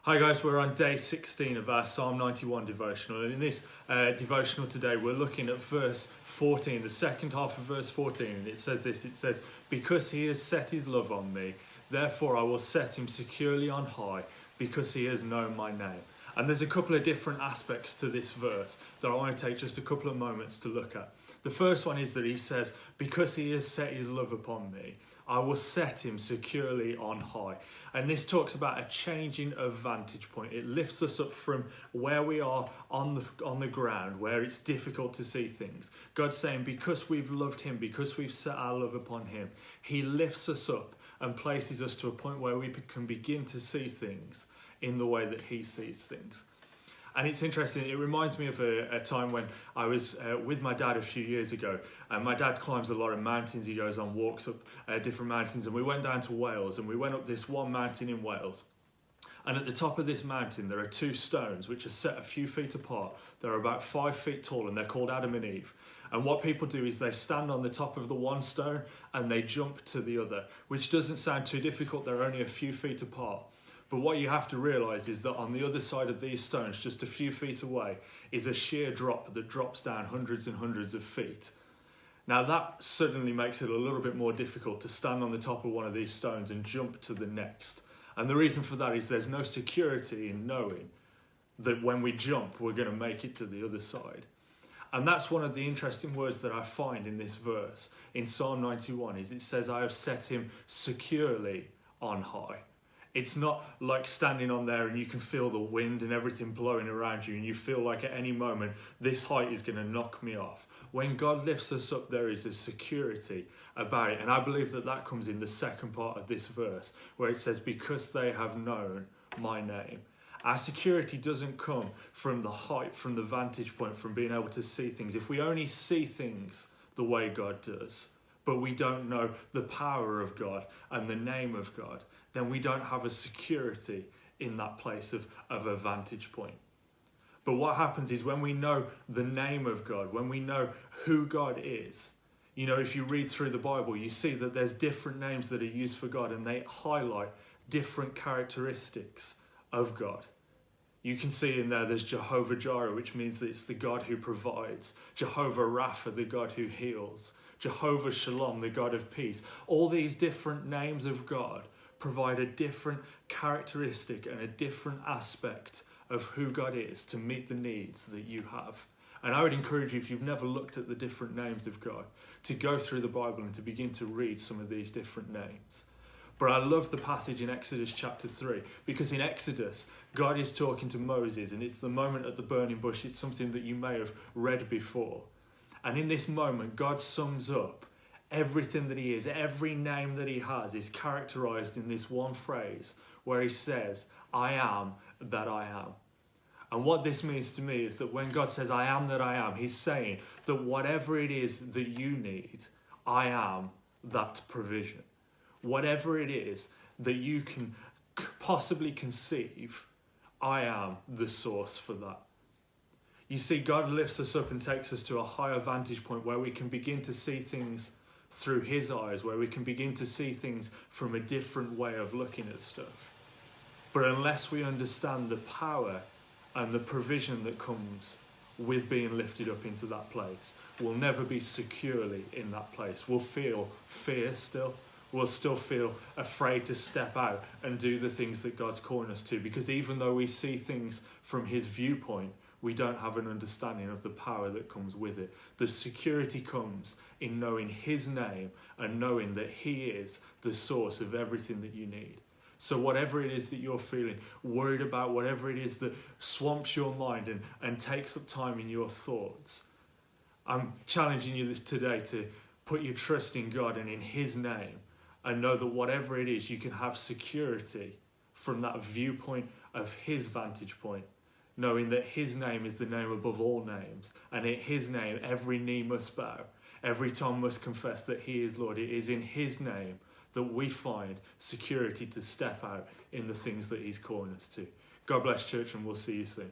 Hi guys, we're on day 16 of our Psalm 91 devotional, and in this devotional today we're looking at verse 14, the second half of verse 14, and it says this, it says, "Because he has set his love on me, therefore I will set him securely on high, because he has known my name." And there's a couple of different aspects to this verse that I want to take just a couple of moments to look at. The first one is that he says, because he has set his love upon me, I will set him securely on high. And this talks about a changing of vantage point. It lifts us up from where we are on the ground, where it's difficult to see things. God's saying, because we've loved him, because we've set our love upon him, he lifts us up and places us to a point where we can begin to see things in the way that he sees things. And it's interesting, it reminds me of a time when I was with my dad a few years ago. And my dad climbs a lot of mountains, he goes on walks up different mountains, and we went down to Wales, and we went up this one mountain in Wales. And at the top of this mountain there are two stones which are set a few feet apart. They're about 5 feet tall, and they're called Adam and Eve. And what people do is they stand on the top of the one stone and they jump to the other, which doesn't sound too difficult, they're only a few feet apart. But what you have to realise is that on the other side of these stones, just a few feet away, is a sheer drop that drops down hundreds and hundreds of feet. Now that suddenly makes it a little bit more difficult to stand on the top of one of these stones and jump to the next. And the reason for that is there's no security in knowing that when we jump, we're going to make it to the other side. And that's one of the interesting words that I find in this verse, in Psalm 91, is it says, I have set him securely on high. It's not like standing on there and you can feel the wind and everything blowing around you and you feel like at any moment this height is going to knock me off. When God lifts us up, there is a security about it. And I believe that that comes in the second part of this verse where it says, because they have known my name. Our security doesn't come from the height, from the vantage point, from being able to see things. If we only see things the way God does, but we don't know the power of God and the name of God, then we don't have a security in that place of a vantage point. But what happens is when we know the name of God, when we know who God is, you know, if you read through the Bible, you see that there's different names that are used for God and they highlight different characteristics of God. You can see in there's Jehovah Jireh, which means that it's the God who provides. Jehovah Rapha, the God who heals. Jehovah Shalom, the God of peace. All these different names of God provide a different characteristic and a different aspect of who God is to meet the needs that you have. And I would encourage you, if you've never looked at the different names of God, to go through the Bible and to begin to read some of these different names. But I love the passage in Exodus chapter 3, because in Exodus, God is talking to Moses, and it's the moment at the burning bush. It's something that you may have read before. And in this moment, God sums up everything that he is. Every name that he has is characterized in this one phrase where he says, I am that I am. And what this means to me is that when God says, I am that I am, he's saying that whatever it is that you need, I am that provision. Whatever it is that you can possibly conceive, I am the source for that. You see, God lifts us up and takes us to a higher vantage point where we can begin to see things through his eyes, where we can begin to see things from a different way of looking at stuff. But unless we understand the power and the provision that comes with being lifted up into that place, we'll never be securely in that place. We'll feel fear still. We'll still feel afraid to step out and do the things that God's calling us to, because even though we see things from his viewpoint, we don't have an understanding of the power that comes with it. The security comes in knowing his name and knowing that he is the source of everything that you need. So whatever it is that you're feeling worried about, whatever it is that swamps your mind and takes up time in your thoughts, I'm challenging you today to put your trust in God and in his name, and know that whatever it is, you can have security from that viewpoint of his vantage point, knowing that his name is the name above all names, and in his name every knee must bow, every tongue must confess that he is Lord. It is in his name that we find security to step out in the things that he's calling us to. God bless, church, and we'll see you soon.